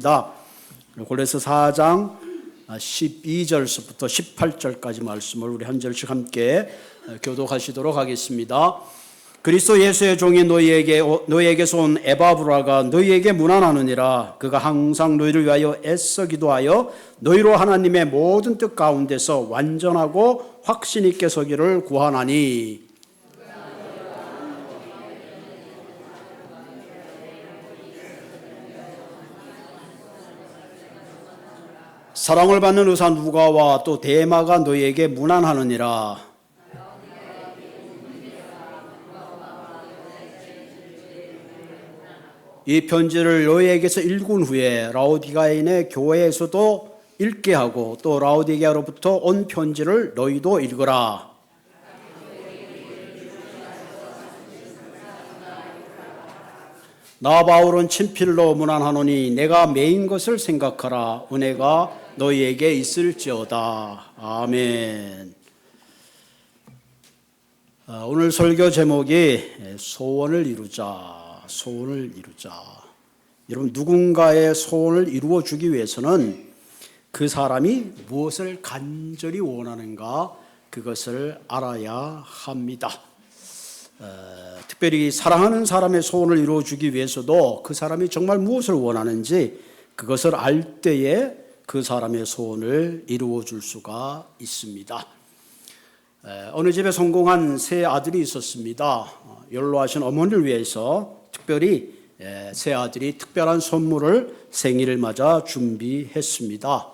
골로새 4장 12절부터 18절까지 말씀을 우리 한 절씩 함께 교독하시도록 하겠습니다. 그리스도 예수의 종이 너희에게서 온 에바브라가 너희에게 문안하느니라. 그가 항상 너희를 위하여 애써 기도하여 너희로 하나님의 모든 뜻 가운데서 완전하고 확신 있게 서기를 구하나니, 사랑을 받는 의사 누가와 또 데마가 너희에게 문안하느니라. 이 편지를 너희에게서 읽은 후에 라오디가인의 교회에서도 읽게 하고 또 라오디게아로부터 온 편지를 너희도 읽으라. 나 바울은 친필로 문안하노니 내가 매인 것을 생각하라. 은혜가 너희에게 있을지어다. 아멘. 오늘 설교 제목이 소원을 이루자, 소원을 이루자. 여러분, 누군가의 소원을 이루어 주기 위해서는 그 사람이 무엇을 간절히 원하는가, 그것을 알아야 합니다. 특별히 사랑하는 사람의 소원을 이루어 주기 위해서도 그 사람이 정말 무엇을 원하는지 그것을 알 때에 그 사람의 소원을 이루어 줄 수가 있습니다. 어느 집에 성공한 세 아들이 있었습니다. 연로하신 어머니를 위해서 특별히 세 아들이 특별한 선물을 생일을 맞아 준비했습니다.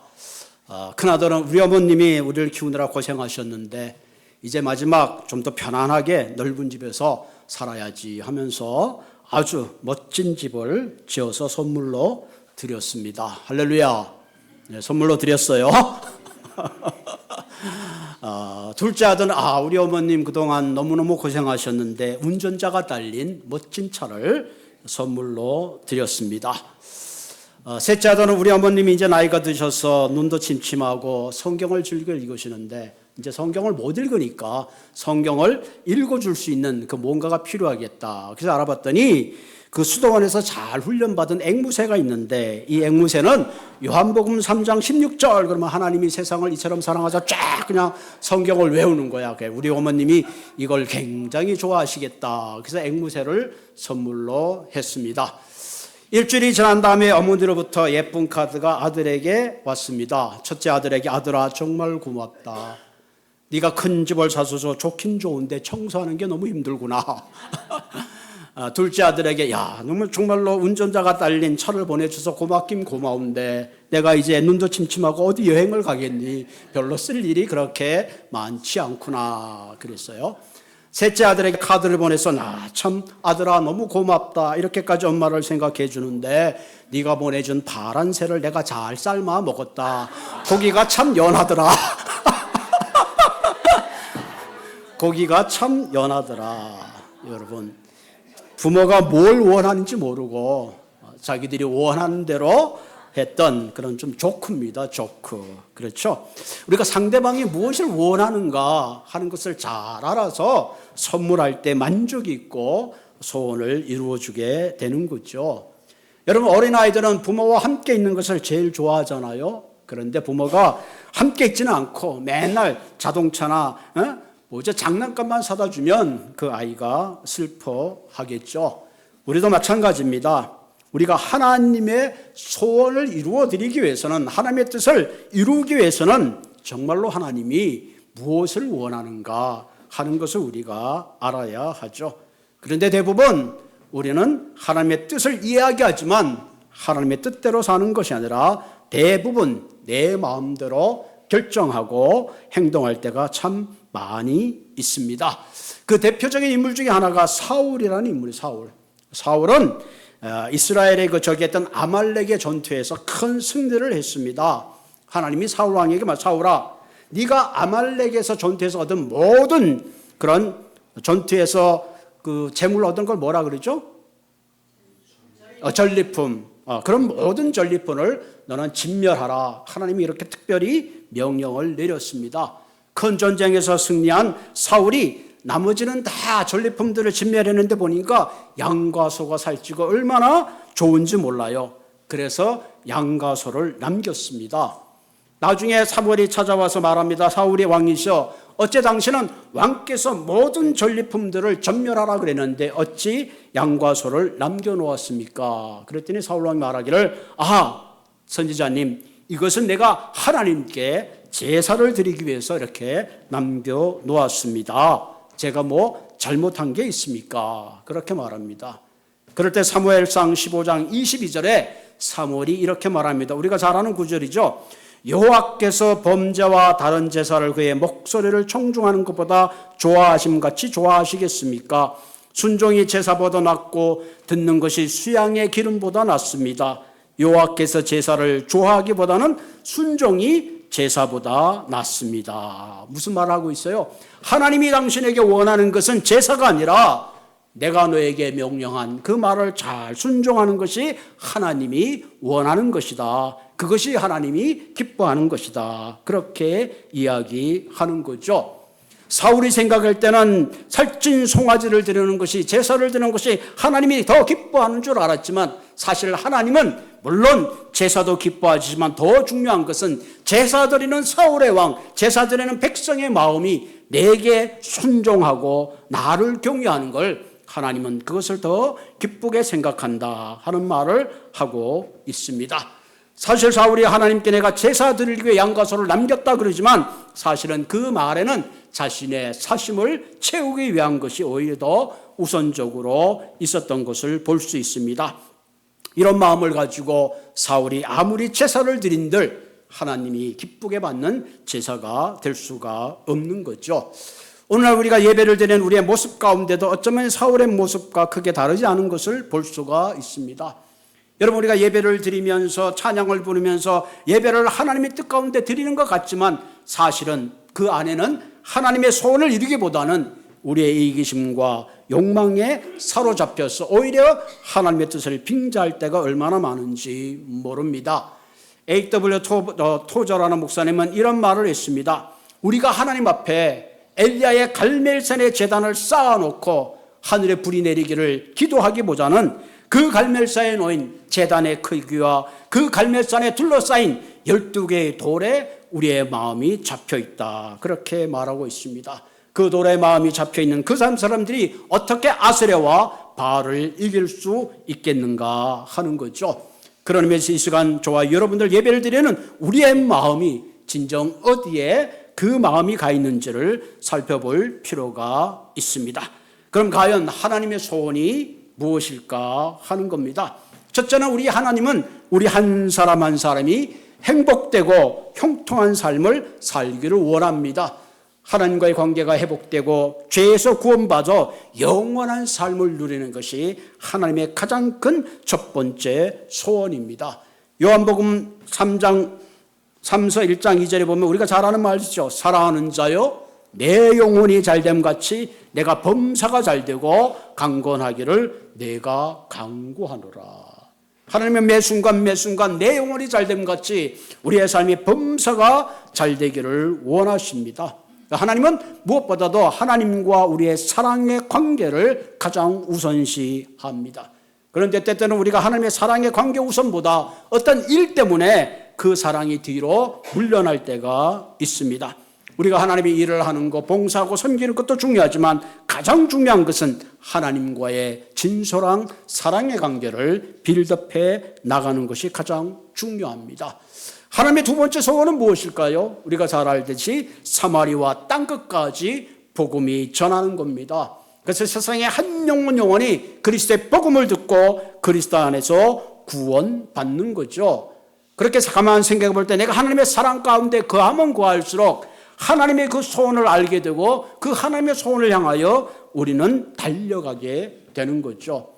큰아들은 우리 어머님이 우리를 키우느라 고생하셨는데 이제 마지막 좀 더 편안하게 넓은 집에서 살아야지 하면서 아주 멋진 집을 지어서 선물로 드렸습니다. 할렐루야. 네, 선물로 드렸어요. 둘째 아들은 우리 어머님 그동안 너무너무 고생하셨는데 운전자가 달린 멋진 차를 선물로 드렸습니다. 셋째 아들은 우리 어머님이 이제 나이가 드셔서 눈도 침침하고 성경을 즐겨 읽으시는데 이제 성경을 못 읽으니까 성경을 읽어줄 수 있는 그 뭔가가 필요하겠다. 그래서 알아봤더니 그 수도원에서 잘 훈련받은 앵무새가 있는데 이 앵무새는 요한복음 3장 16절 그러면 하나님이 세상을 이처럼 사랑하사 쫙 그냥 성경을 외우는 거야. 우리 어머님이 이걸 굉장히 좋아하시겠다. 그래서 앵무새를 선물로 했습니다. 일주일이 지난 다음에 어머니로부터 예쁜 카드가 아들에게 왔습니다. 첫째 아들에게, 아들아 정말 고맙다. 네가 큰 집을 사줘서 좋긴 좋은데 청소하는 게 너무 힘들구나. 둘째 아들에게, 야, 정말로 운전자가 딸린 차를 보내줘서 고맙긴 고마운데 내가 이제 눈도 침침하고 어디 여행을 가겠니? 별로 쓸 일이 그렇게 많지 않구나. 그랬어요. 셋째 아들에게 카드를 보내서 참 아들아 너무 고맙다. 이렇게까지 엄마를 생각해 주는데 네가 보내준 파란 새를 내가 잘 삶아 먹었다. 고기가 참 연하더라. 고기가 참 연하더라. 여러분, 부모가 뭘 원하는지 모르고 자기들이 원하는 대로 했던 그런 좀 조크입니다. 조크. 그렇죠? 우리가 상대방이 무엇을 원하는가 하는 것을 잘 알아서 선물할 때 만족이 있고 소원을 이루어주게 되는 거죠. 여러분, 어린아이들은 부모와 함께 있는 것을 제일 좋아하잖아요. 그런데 부모가 함께 있지는 않고 맨날 자동차나 장난감만 사다 주면 그 아이가 슬퍼하겠죠. 우리도 마찬가지입니다. 우리가 하나님의 소원을 이루어 드리기 위해서는, 하나님의 뜻을 이루기 위해서는 정말로 하나님이 무엇을 원하는가 하는 것을 우리가 알아야 하죠. 그런데 대부분 우리는 하나님의 뜻을 이야기하지만 하나님의 뜻대로 사는 것이 아니라 대부분 내 마음대로 결정하고 행동할 때가 참 많이 있습니다. 그 대표적인 인물 중에 하나가 사울이라는 인물이에요. 사울은 이스라엘의 저기했던 아말렉의 전투에서 큰 승리를 했습니다. 하나님이 사울 왕에게 사울아, 네가 아말렉에서 전투에서 얻은 모든 그런 전투에서 그 재물 얻은 걸 뭐라 그러죠? 전리품. 그런 모든 전리품을 너는 진멸하라. 하나님이 이렇게 특별히 명령을 내렸습니다. 큰 전쟁에서 승리한 사울이 나머지는 다 전리품들을 진멸했는데 보니까 양과 소가 살찌고 얼마나 좋은지 몰라요. 그래서 양가소를 남겼습니다. 나중에 사무엘이 찾아와서 말합니다. 사울이 왕이시여, 어째 당신은 왕께서 모든 전리품들을 전멸하라 그랬는데 어찌 양과소를 남겨놓았습니까? 그랬더니 사울 왕이 말하기를, 선지자님, 이것은 내가 하나님께 제사를 드리기 위해서 이렇게 남겨놓았습니다. 제가 뭐 잘못한 게 있습니까? 그렇게 말합니다. 그럴 때 사무엘상 15장 22절에 사무엘이 이렇게 말합니다. 우리가 잘 아는 구절이죠. 여호와께서 범죄와 다른 제사를 그의 목소리를 청중하는 것보다 좋아하심같이 좋아하시겠습니까? 순종이 제사보다 낫고 듣는 것이 수양의 기름보다 낫습니다. 여호와께서 제사를 좋아하기보다는 순종이 제사보다 낫습니다. 무슨 말을 하고 있어요? 하나님이 당신에게 원하는 것은 제사가 아니라 내가 너에게 명령한 그 말을 잘 순종하는 것이 하나님이 원하는 것이다. 그것이 하나님이 기뻐하는 것이다. 그렇게 이야기하는 거죠. 사울이 생각할 때는 살찐 송아지를 드리는 것이, 제사를 드리는 것이 하나님이 더 기뻐하는 줄 알았지만 사실 하나님은 물론 제사도 기뻐하지만 더 중요한 것은 제사 드리는 사울의 왕, 제사 드리는 백성의 마음이 내게 순종하고 나를 경외하는 걸 하나님은 그것을 더 기쁘게 생각한다 하는 말을 하고 있습니다. 사실 사울이 하나님께 내가 제사 드리기 위해 양가소를 남겼다 그러지만 사실은 그 말에는 자신의 사심을 채우기 위한 것이 오히려 더 우선적으로 있었던 것을 볼 수 있습니다. 이런 마음을 가지고 사울이 아무리 제사를 드린들 하나님이 기쁘게 받는 제사가 될 수가 없는 거죠. 오늘날 우리가 예배를 드리는 우리의 모습 가운데도 어쩌면 사울의 모습과 크게 다르지 않은 것을 볼 수가 있습니다. 여러분, 우리가 예배를 드리면서 찬양을 부르면서 예배를 하나님의 뜻 가운데 드리는 것 같지만 사실은 그 안에는 하나님의 소원을 이루기보다는 우리의 이기심과 욕망에 사로잡혀서 오히려 하나님의 뜻을 빙자할 때가 얼마나 많은지 모릅니다. A.W. 토저라는 목사님은 이런 말을 했습니다. 우리가 하나님 앞에 엘리야의 갈멜산의 제단을 쌓아놓고 하늘에 불이 내리기를 기도하기보다는 그 갈멜산에 놓인 제단의 크기와 그 갈멜산에 둘러싸인 12개의 돌에 우리의 마음이 잡혀있다. 그렇게 말하고 있습니다. 그 돌에 마음이 잡혀있는 그 사람들이 어떻게 아세랴와 바알을 이길 수 있겠는가 하는 거죠. 그런 의미에서 이 시간 저와 여러분들 예배를 드리는 우리의 마음이 진정 어디에 그 마음이 가 있는지를 살펴볼 필요가 있습니다. 그럼 과연 하나님의 소원이 무엇일까 하는 겁니다. 첫째는 우리 하나님은 우리 한 사람 한 사람이 행복되고 형통한 삶을 살기를 원합니다. 하나님과의 관계가 회복되고 죄에서 구원받아 영원한 삶을 누리는 것이 하나님의 가장 큰 첫 번째 소원입니다. 요한복음 3서 1장 2절에 보면 우리가 잘 아는 말이죠. 사랑하는 자여 내 영혼이 잘됨 같이 내가 범사가 잘되고 강건하기를 내가 강구하노라. 하나님은 매 순간 매 순간 내 영혼이 잘됨 같이 우리의 삶이 범사가 잘되기를 원하십니다. 하나님은 무엇보다도 하나님과 우리의 사랑의 관계를 가장 우선시합니다. 그런데 때때는 우리가 하나님의 사랑의 관계 우선보다 어떤 일 때문에 그 사랑이 뒤로 물러날 때가 있습니다. 우리가 하나님의 일을 하는 것, 봉사하고 섬기는 것도 중요하지만 가장 중요한 것은 하나님과의 진솔한 사랑의 관계를 빌드업해 나가는 것이 가장 중요합니다. 하나님의 두 번째 소원은 무엇일까요? 우리가 잘 알듯이 사마리와 땅끝까지 복음이 전하는 겁니다. 그래서 세상의 한 영혼이 그리스도의 복음을 듣고 그리스도 안에서 구원받는 거죠. 그렇게 가만 생각해 볼 때 내가 하나님의 사랑 가운데 거하면 거할수록 하나님의 그 소원을 알게 되고 그 하나님의 소원을 향하여 우리는 달려가게 되는 거죠.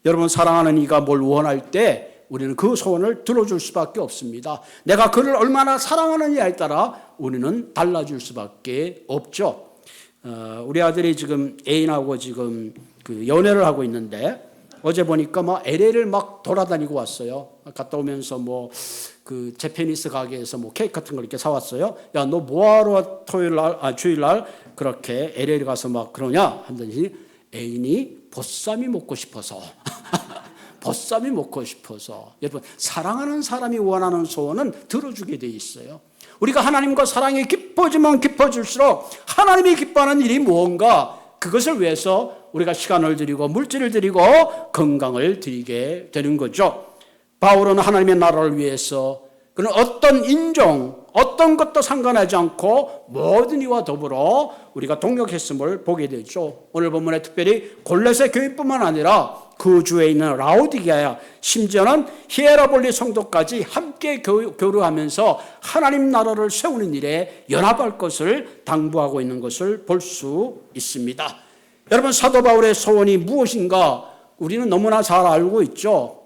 여러분, 사랑하는 이가 뭘 원할 때 우리는 그 소원을 들어줄 수밖에 없습니다. 내가 그를 얼마나 사랑하느냐에 따라 우리는 달라질 수밖에 없죠. 우리 아들이 지금 애인하고 지금 그 연애를 하고 있는데 어제 보니까 막 LA를 막 돌아다니고 왔어요. 갔다 오면서 뭐 그 재패니스 가게에서 뭐 케이크 같은 걸 이렇게 사왔어요. 야, 너 뭐하러 주일날 그렇게 LA를 가서 막 그러냐? 한더니 애인이 보쌈이 먹고 싶어서 보쌈이 먹고 싶어서. 여러분, 사랑하는 사람이 원하는 소원은 들어주게 돼 있어요. 우리가 하나님과 사랑이 깊어지면 깊어질수록 하나님이 기뻐하는 일이 무언가, 그것을 위해서 우리가 시간을 드리고 물질을 드리고 건강을 드리게 되는 거죠. 바울은 하나님의 나라를 위해서 그는 어떤 인종, 어떤 것도 상관하지 않고 모든 이와 더불어 우리가 동역했음을 보게 되죠. 오늘 본문에 특별히 골로새 교회뿐만 아니라 그 주에 있는 라오디게아, 심지어는 히에라볼리 성도까지 함께 교류하면서 하나님 나라를 세우는 일에 연합할 것을 당부하고 있는 것을 볼 수 있습니다. 여러분, 사도 바울의 소원이 무엇인가 우리는 너무나 잘 알고 있죠.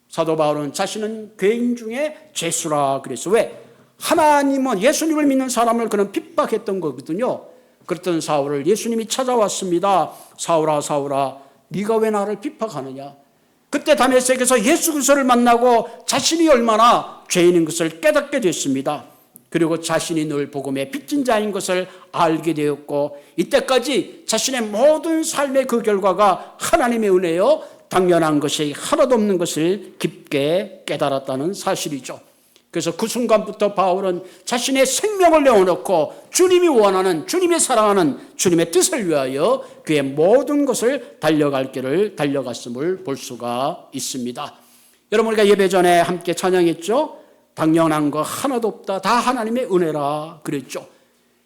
사도 바울은 자신은 죄인 중에 죄수라 그랬어. 왜? 하나님은, 예수님을 믿는 사람을 그는 핍박했던 거거든요. 그랬던 사울을 예수님이 찾아왔습니다. 사울아, 사울아, 네가 왜 나를 핍박하느냐? 그때 다메섹에서 예수 그리스도를 만나고 자신이 얼마나 죄인인 것을 깨닫게 됐습니다. 그리고 자신이 늘 복음의 빚진 자인 것을 알게 되었고, 이때까지 자신의 모든 삶의 그 결과가 하나님의 은혜요 당연한 것이 하나도 없는 것을 깊게 깨달았다는 사실이죠. 그래서 그 순간부터 바울은 자신의 생명을 내어놓고 주님이 원하는, 주님이 사랑하는 주님의 뜻을 위하여 그의 모든 것을 달려갈 길을 달려갔음을 볼 수가 있습니다. 여러분, 우리가 예배 전에 함께 찬양했죠. 당연한 거 하나도 없다, 다 하나님의 은혜라 그랬죠.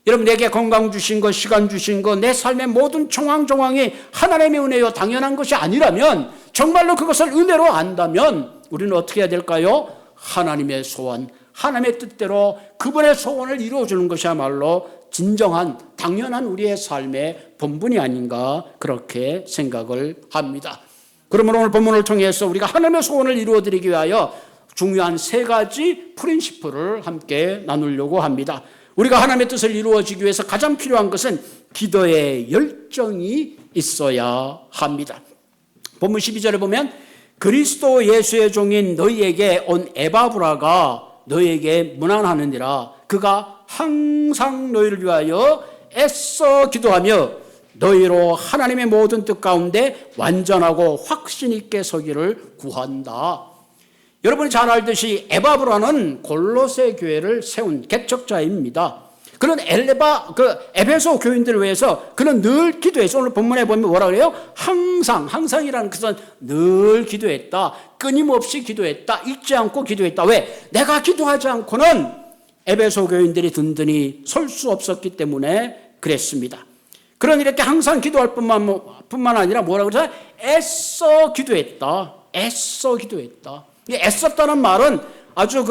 여러분, 내게 건강 주신 것, 시간 주신 것, 내 삶의 모든 정황이 하나님의 은혜요 당연한 것이 아니라면, 정말로 그것을 은혜로 안다면 우리는 어떻게 해야 될까요? 하나님의 소원, 하나님의 뜻대로 그분의 소원을 이루어주는 것이야말로 진정한, 당연한 우리의 삶의 본분이 아닌가 그렇게 생각을 합니다. 그러므로 오늘 본문을 통해서 우리가 하나님의 소원을 이루어드리기 위하여 중요한 세 가지 프린시플을 함께 나누려고 합니다. 우리가 하나님의 뜻을 이루어지기 위해서 가장 필요한 것은 기도의 열정이 있어야 합니다. 본문 12절에 보면 그리스도 예수의 종인 너희에게 온 에바브라가 너희에게 문안하느니라. 그가 항상 너희를 위하여 애써 기도하며 너희로 하나님의 모든 뜻 가운데 완전하고 확신 있게 서기를 구한다. 여러분이 잘 알듯이 에바브라는 골로새 교회를 세운 개척자입니다. 그는 에베소 교인들을 위해서 그는 늘 기도했어. 오늘 본문에 보면 뭐라 그래요? 항상이라는 것은 늘 기도했다. 끊임없이 기도했다. 잊지 않고 기도했다. 왜? 내가 기도하지 않고는 에베소 교인들이 든든히 설 수 없었기 때문에 그랬습니다. 그런 이렇게 항상 기도할 뿐만 아니라 뭐라고 그러죠? 애써 기도했다. 애써 기도했다. 애썼다는 말은 아주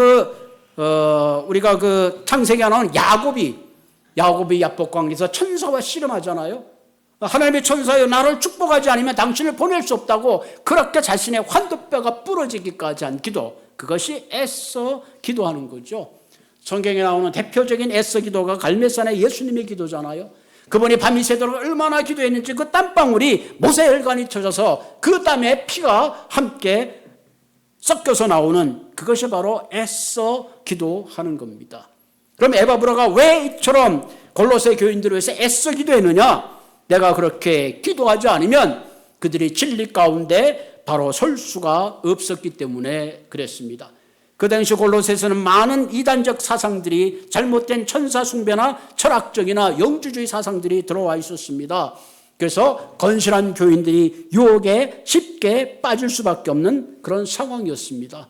우리가 창세기에 나오는 야곱이 야복강에서 천사와 씨름하잖아요. 하나님의 천사여, 나를 축복하지 않으면 당신을 보낼 수 없다고 그렇게 자신의 환도뼈가 부러지기까지 한 기도, 그것이 애써 기도하는 거죠. 성경에 나오는 대표적인 애써 기도가 갈멜산의 예수님의 기도잖아요. 그분이 밤이 새도록 얼마나 기도했는지 그 땀방울이 모세혈관이 쳐져서 그 땀에 피가 함께 섞여서 나오는 그것이 바로 애써 기도하는 겁니다. 그럼 에바브라가 왜 이처럼 골로새 교인들을 위해서 애써 기도했느냐? 내가 그렇게 기도하지 않으면 그들이 진리 가운데 바로 설 수가 없었기 때문에 그랬습니다. 그 당시 골로새에서는 많은 이단적 사상들이, 잘못된 천사 숭배나 철학적이나 영주주의 사상들이 들어와 있었습니다. 그래서 건실한 교인들이 유혹에 쉽게 빠질 수밖에 없는 그런 상황이었습니다.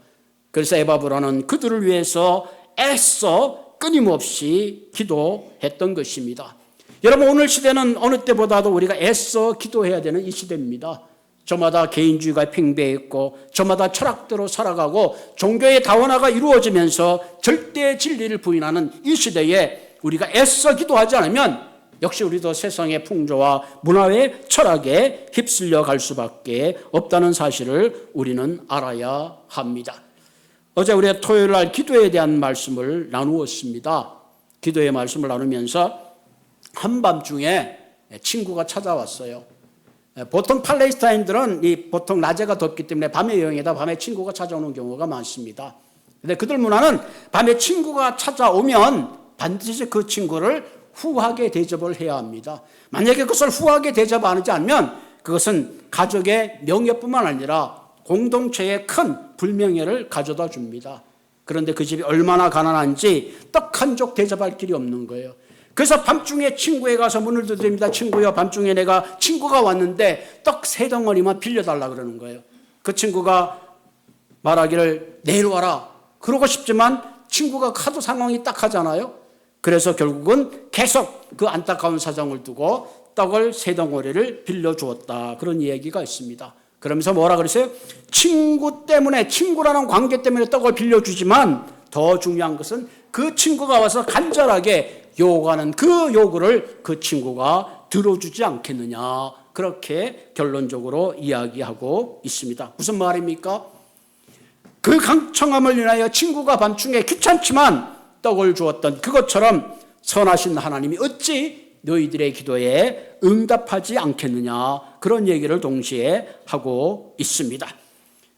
그래서 에바브라는 그들을 위해서 애써 끊임없이 기도했던 것입니다. 여러분, 오늘 시대는 어느 때보다도 우리가 애써 기도해야 되는 이 시대입니다. 저마다 개인주의가 팽배했고 저마다 철학대로 살아가고 종교의 다원화가 이루어지면서 절대 진리를 부인하는 이 시대에 우리가 애써 기도하지 않으면 역시 우리도 세상의 풍조와 문화의 철학에 휩쓸려 갈 수밖에 없다는 사실을 우리는 알아야 합니다. 어제 우리가 토요일 날 기도에 대한 말씀을 나누었습니다. 기도의 말씀을 나누면서 한밤중에 친구가 찾아왔어요. 보통 팔레스타인들은 보통 낮에가 덥기 때문에 밤에 여행에다 밤에 친구가 찾아오는 경우가 많습니다. 그런데 그들 문화는 밤에 친구가 찾아오면 반드시 그 친구를 후하게 대접을 해야 합니다. 만약에 그것을 후하게 대접하지 않으면 그것은 가족의 명예뿐만 아니라 공동체에 큰 불명예를 가져다 줍니다. 그런데 그 집이 얼마나 가난한지 떡 한 쪽 대접할 길이 없는 거예요. 그래서 밤중에 친구에 가서 문을 두드립니다. 친구요, 밤중에 내가 친구가 왔는데 떡 3덩어리만 빌려달라 그러는 거예요. 그 친구가 말하기를 내일 와라 그러고 싶지만 친구가 하도 상황이 딱하잖아요. 그래서 결국은 계속 그 안타까운 사정을 두고 떡을 3덩어리를 빌려주었다. 그런 얘기가 있습니다. 그러면서 뭐라 그랬어요? 친구 때문에, 친구라는 관계 때문에 떡을 빌려주지만 더 중요한 것은 그 친구가 와서 간절하게 요구하는 그 요구를 그 친구가 들어주지 않겠느냐. 그렇게 결론적으로 이야기하고 있습니다. 무슨 말입니까? 그 강청함을 인하여 친구가 밤중에 귀찮지만 떡을 주었던 그것처럼 선하신 하나님이 어찌 너희들의 기도에 응답하지 않겠느냐. 그런 얘기를 동시에 하고 있습니다.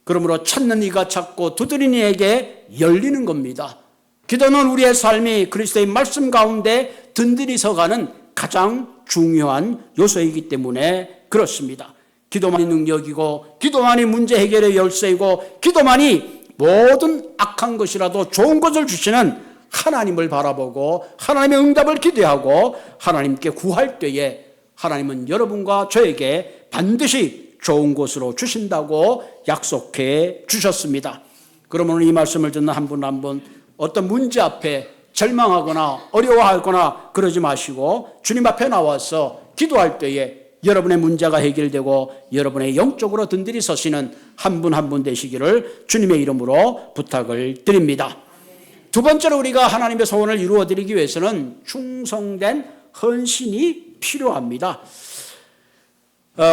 그러므로 찾는 이가 찾고 두드리는 이에게 열리는 겁니다. 기도는 우리의 삶이 그리스도의 말씀 가운데 든든히 서가는 가장 중요한 요소이기 때문에 그렇습니다. 기도만이 능력이고 기도만이 문제 해결의 열쇠이고 기도만이 모든 악한 것이라도 좋은 것을 주시는 하나님을 바라보고 하나님의 응답을 기대하고 하나님께 구할 때에 하나님은 여러분과 저에게 반드시 좋은 것으로 주신다고 약속해 주셨습니다. 그러면 이 말씀을 듣는 한 분 한 분 어떤 문제 앞에 절망하거나 어려워하거나 그러지 마시고 주님 앞에 나와서 기도할 때에 여러분의 문제가 해결되고 여러분의 영적으로 든든히 서시는 한 분 한 분 되시기를 주님의 이름으로 부탁을 드립니다. 두 번째로 우리가 하나님의 소원을 이루어드리기 위해서는 충성된 헌신이 필요합니다.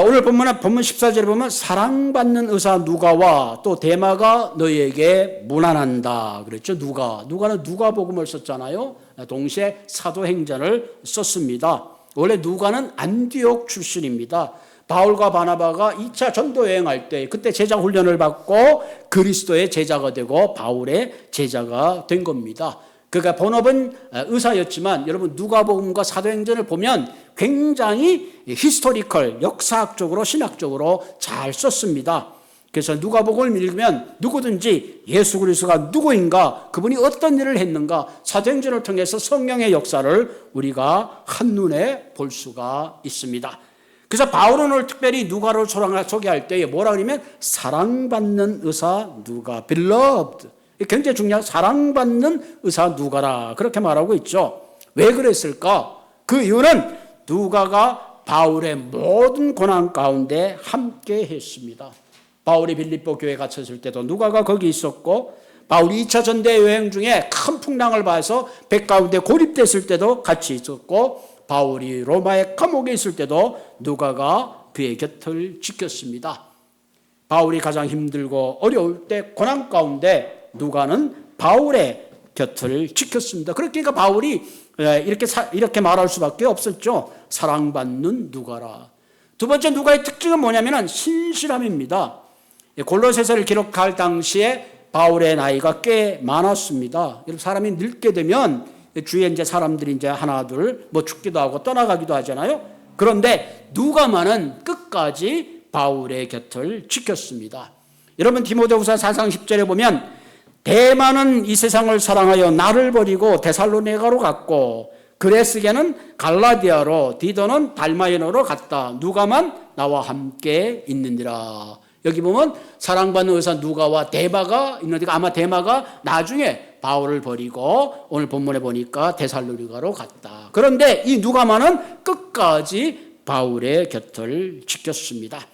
오늘 본문 14절에 보면 사랑받는 의사 누가와 또 데마가 너희에게 문안한다 그랬죠. 누가는 누가복음을 썼잖아요. 동시에 사도행전을 썼습니다. 원래 누가는 안디옥 출신입니다. 바울과 바나바가 2차 전도 여행할 때 그때 제자 훈련을 받고 그리스도의 제자가 되고 바울의 제자가 된 겁니다. 그러니까 본업은 의사였지만 여러분 누가복음과 사도행전을 보면 굉장히 히스토리컬, 역사학적으로 신학적으로 잘 썼습니다. 그래서 누가복음을 읽으면 누구든지 예수 그리스도가 누구인가, 그분이 어떤 일을 했는가, 사도행전을 통해서 성령의 역사를 우리가 한눈에 볼 수가 있습니다. 그래서 바울은 오늘 특별히 누가를 소개할 때 뭐라 그러면 사랑받는 의사 누가, beloved. 굉장히 중요한 사랑받는 의사 누가라 그렇게 말하고 있죠. 왜 그랬을까? 그 이유는 누가가 바울의 모든 고난 가운데 함께 했습니다. 바울이 빌립보 교회에 갇혔을 때도 누가가 거기 있었고 바울이 2차 전대 여행 중에 큰 풍랑을 봐서 배 가운데 고립됐을 때도 같이 있었고 바울이 로마의 감옥에 있을 때도 누가가 그의 곁을 지켰습니다. 바울이 가장 힘들고 어려울 때 고난 가운데 누가는 바울의 곁을 지켰습니다. 그러니까 바울이 이렇게 말할 수밖에 없었죠. 사랑받는 누가라. 두 번째 누가의 특징은 뭐냐면 신실함입니다. 골로새서를 기록할 당시에 바울의 나이가 꽤 많았습니다. 사람이 늙게 되면 주위에 이제 사람들이 이제 하나 둘 뭐 죽기도 하고 떠나가기도 하잖아요. 그런데 누가만은 끝까지 바울의 곁을 지켰습니다. 여러분 디모데후서 4장 10절에 보면 데마는 이 세상을 사랑하여 나를 버리고 데살로니가로 갔고 그레스게는 갈라디아로 디도는 달마이너로 갔다. 누가만 나와 함께 있느니라. 여기 보면 사랑받는 의사 누가와 데마가 있는데 아마 데마가 나중에 바울을 버리고 오늘 본문에 보니까 데살로니가로 갔다. 그런데 이 누가만은 끝까지 바울의 곁을 지켰습니다.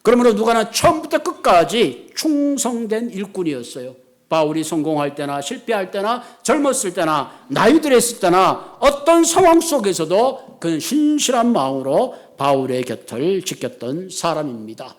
그러므로 누가는 처음부터 끝까지 충성된 일꾼이었어요. 바울이 성공할 때나 실패할 때나 젊었을 때나 나이 들었을 때나 어떤 상황 속에서도 그는 신실한 마음으로 바울의 곁을 지켰던 사람입니다.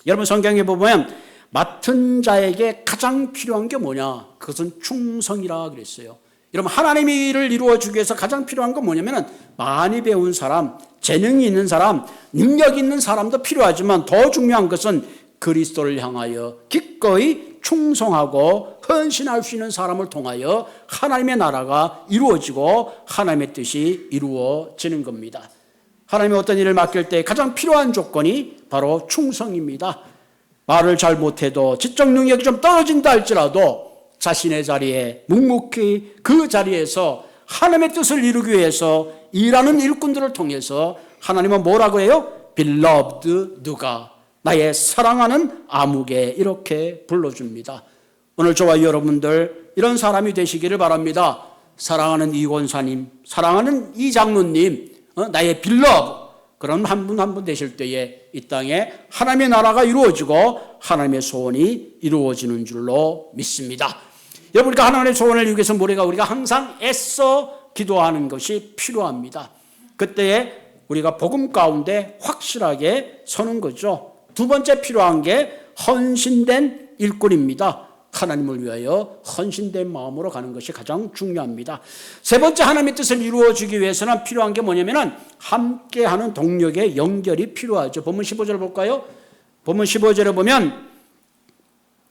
여러분 성경에 보면 맡은 자에게 가장 필요한 게 뭐냐? 그것은 충성이라 그랬어요. 여러분 하나님의 일을 이루어주기 위해서 가장 필요한 건 뭐냐면 많이 배운 사람, 재능이 있는 사람, 능력 있는 사람도 필요하지만 더 중요한 것은 그리스도를 향하여 기꺼이 충성하고 헌신할 수 있는 사람을 통하여 하나님의 나라가 이루어지고 하나님의 뜻이 이루어지는 겁니다. 하나님이 어떤 일을 맡길 때 가장 필요한 조건이 바로 충성입니다. 말을 잘 못해도 지적 능력이 좀 떨어진다 할지라도 자신의 자리에 묵묵히 그 자리에서 하나님의 뜻을 이루기 위해서 일하는 일꾼들을 통해서 하나님은 뭐라고 해요? Beloved 누가? 나의 사랑하는 아무개, 이렇게 불러줍니다. 오늘 저와 여러분들 이런 사람이 되시기를 바랍니다. 사랑하는 이 권사님, 사랑하는 이 장로님, 나의 Beloved, 그런 한 분 한 분 되실 때에 이 땅에 하나님의 나라가 이루어지고 하나님의 소원이 이루어지는 줄로 믿습니다. 여러분, 우리가 하나님의 소원을 이루기 위해서 우리가 항상 애써 기도하는 것이 필요합니다. 그때에 우리가 복음 가운데 확실하게 서는 거죠. 두 번째 필요한 게 헌신된 일꾼입니다. 하나님을 위하여 헌신된 마음으로 가는 것이 가장 중요합니다. 세 번째, 하나님의 뜻을 이루어주기 위해서는 필요한 게 뭐냐면은 함께하는 동력의 연결이 필요하죠. 본문 15절 볼까요? 본문 15절에 보면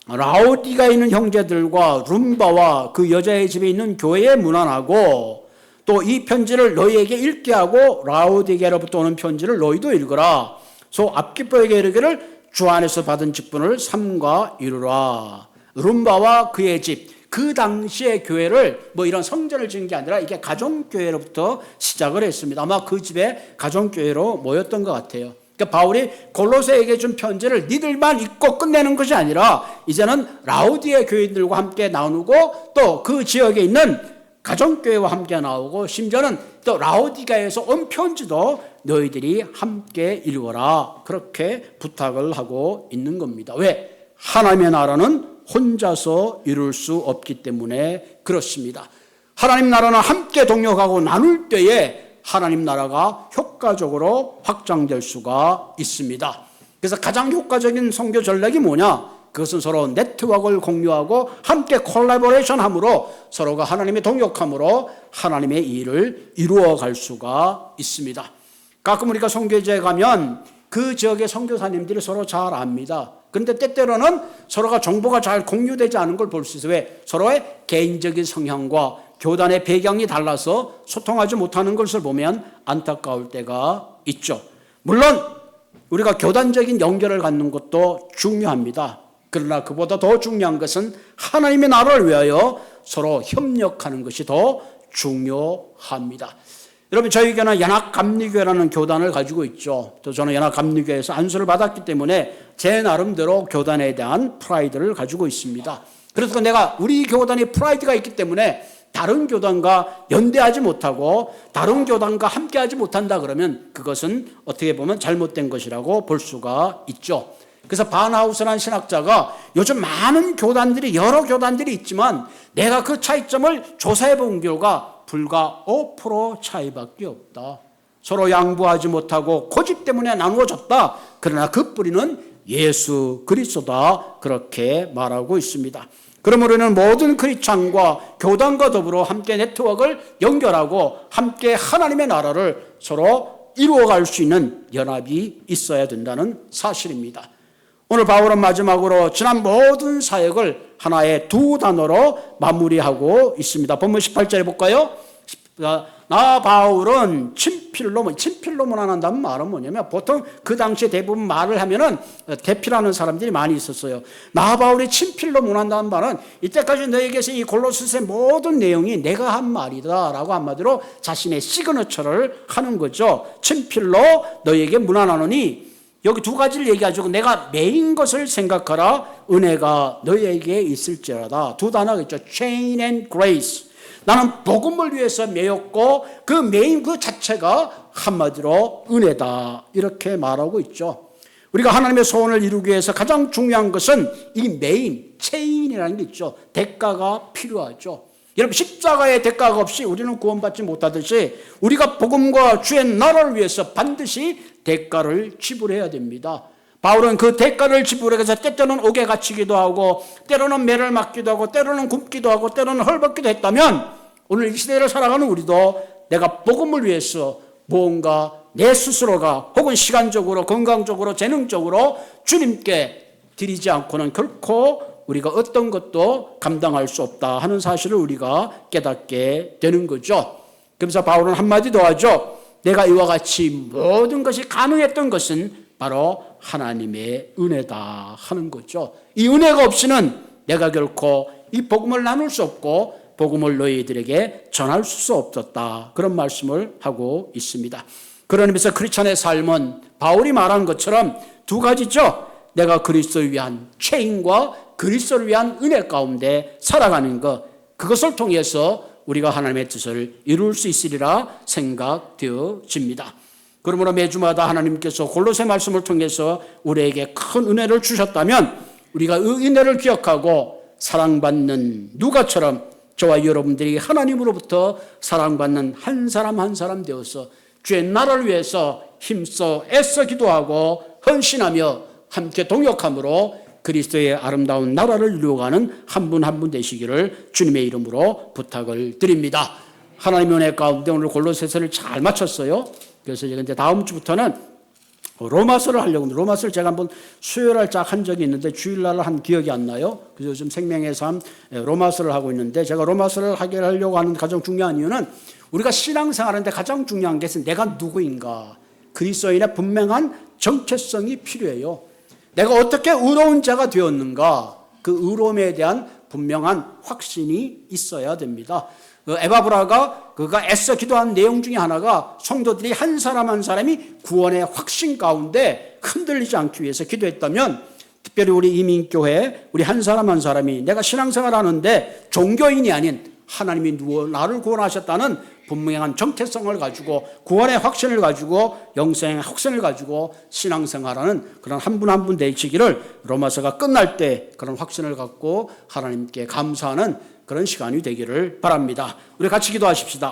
라오디가에 있는 형제들과 룸바와 그 여자의 집에 있는 교회에 문안하고 또 이 편지를 너희에게 읽게 하고 라오디게로부터 오는 편지를 너희도 읽으라. 소 앞기뻐에게 이르기를 주 안에서 받은 직분을 삼가 이루라. 룸바와 그의 집, 그 당시의 교회를 뭐 이런 성전을 지은 게 아니라 이게 가정교회로부터 시작을 했습니다. 아마 그 집에 가정교회로 모였던 것 같아요. 그러니까 바울이 골로새에게 준 편지를 니들만 읽고 끝내는 것이 아니라 이제는 라우디의 교인들과 함께 나누고 또 그 지역에 있는 가정교회와 함께 나오고 심지어는 또 라우디가에서 온 편지도 너희들이 함께 읽어라, 그렇게 부탁을 하고 있는 겁니다. 왜? 하나님의 나라는 혼자서 이룰 수 없기 때문에 그렇습니다. 하나님 나라는 함께 동역하고 나눌 때에 하나님 나라가 효과적으로 확장될 수가 있습니다. 그래서 가장 효과적인 선교 전략이 뭐냐? 그것은 서로 네트워크를 공유하고 함께 콜라보레이션함으로 서로가 하나님의 동역함으로 하나님의 일을 이루어갈 수가 있습니다. 가끔 우리가 선교지에 가면 그 지역의 선교사님들이 서로 잘 압니다. 그런데 때때로는 서로가 정보가 잘 공유되지 않은 걸 볼 수 있어요. 왜? 서로의 개인적인 성향과 교단의 배경이 달라서 소통하지 못하는 것을 보면 안타까울 때가 있죠. 물론 우리가 교단적인 연결을 갖는 것도 중요합니다. 그러나 그보다 더 중요한 것은 하나님의 나라를 위하여 서로 협력하는 것이 더 중요합니다. 여러분, 저희 교회는 연합감리교회라는 교단을 가지고 있죠. 또 저는 연합감리교회에서 안수를 받았기 때문에 제 나름대로 교단에 대한 프라이드를 가지고 있습니다. 그래서 내가 우리 교단이 프라이드가 있기 때문에 다른 교단과 연대하지 못하고 다른 교단과 함께하지 못한다 그러면 그것은 어떻게 보면 잘못된 것이라고 볼 수가 있죠. 그래서 바하우스라는 신학자가 요즘 많은 교단들이, 여러 교단들이 있지만 내가 그 차이점을 조사해 본 결과 불과 5% 차이밖에 없다. 서로 양보하지 못하고 고집 때문에 나누어졌다. 그러나 그 뿌리는 예수 그리스도다, 그렇게 말하고 있습니다. 그러므로 우리는 모든 크리스찬과 교단과 더불어 함께 네트워크를 연결하고 함께 하나님의 나라를 서로 이루어갈 수 있는 연합이 있어야 된다는 사실입니다. 오늘 바울은 마지막으로 지난 모든 사역을 하나의 두 단어로 마무리하고 있습니다. 본문 18절에 볼까요? 나 바울은 친필로 문안한다는 말은 뭐냐면, 보통 그 당시에 대부분 말을 하면은 대필하는 사람들이 많이 있었어요. 나 바울이 친필로 문안한다는 말은 이때까지 너에게서 이 골로새서의 모든 내용이 내가 한 말이다 라고 한마디로 자신의 시그너처를 하는 거죠. 친필로 너에게 문안하노니, 여기 두 가지를 얘기하죠. 내가 메인 것을 생각하라, 은혜가 너희에게 있을지라다. 두 단어가 있죠. chain and grace. 나는 복음을 위해서 매였고 그 메인 그 자체가 한마디로 은혜다, 이렇게 말하고 있죠. 우리가 하나님의 소원을 이루기 위해서 가장 중요한 것은 이 메인, 체인이라는 게 있죠. 대가가 필요하죠. 여러분, 십자가의 대가가 없이 우리는 구원받지 못하듯이 우리가 복음과 주의 나라를 위해서 반드시 대가를 지불해야 됩니다. 바울은 그 대가를 지불해서 때때로는 옥에 갇히기도 하고 때로는 매를 맞기도 하고 때로는 굶기도 하고 때로는 헐벗기도 했다면, 오늘 이 시대를 살아가는 우리도 내가 복음을 위해서 무언가 내 스스로가 혹은 시간적으로, 건강적으로, 재능적으로 주님께 드리지 않고는 결코 우리가 어떤 것도 감당할 수 없다 하는 사실을 우리가 깨닫게 되는 거죠. 그래서 바울은 한마디 더 하죠. 내가 이와 같이 모든 것이 가능했던 것은 바로 하나님의 은혜다 하는 거죠. 이 은혜가 없이는 내가 결코 이 복음을 나눌 수 없고 복음을 너희들에게 전할 수 없었다. 그런 말씀을 하고 있습니다. 그런 의미에서 크리스천의 삶은 바울이 말한 것처럼 두 가지죠. 내가 그리스도를 위한 책임과 그리스도를 위한 은혜 가운데 살아가는 것, 그것을 통해서 우리가 하나님의 뜻을 이룰 수 있으리라 생각되어집니다. 그러므로 매주마다 하나님께서 골로새 말씀을 통해서 우리에게 큰 은혜를 주셨다면 우리가 이 은혜를 기억하고 사랑받는 누가처럼 저와 여러분들이 하나님으로부터 사랑받는 한 사람 한 사람 되어서 주의 나라를 위해서 힘써 애써 기도하고 헌신하며 함께 동역함으로 그리스도의 아름다운 나라를 이루어가는 한 분 한 분 되시기를 주님의 이름으로 부탁을 드립니다. 하나님의 은혜 가운데 오늘 골로새서를 잘 마쳤어요. 그래서 이제 다음 주부터는 로마서를 하려고 합니다. 로마서를 제가 한번 수요일날 쫙 한 적이 있는데 주일날 한 기억이 안 나요. 그래서 요즘 생명의 삶 로마서를 하고 있는데 제가 로마서를 하게 하려고 하는 가장 중요한 이유는 우리가 신앙생활하는데 가장 중요한 것은 내가 누구인가, 그리스도인의 분명한 정체성이 필요해요. 내가 어떻게 의로운 자가 되었는가, 그 의로움에 대한 분명한 확신이 있어야 됩니다. 에바브라가 그가 애써 기도한 내용 중에 하나가 성도들이 한 사람 한 사람이 구원의 확신 가운데 흔들리지 않기 위해서 기도했다면, 특별히 우리 이민교회 우리 한 사람 한 사람이 내가 신앙생활 하는데 종교인이 아닌 하나님이 나를 구원하셨다는 분명한 정체성을 가지고 구원의 확신을 가지고 영생의 확신을 가지고 신앙생활하는 그런 한 분 한 분 되시기를 로마서가 끝날 때 그런 확신을 갖고 하나님께 감사하는 그런 시간이 되기를 바랍니다. 우리 같이 기도하십시다.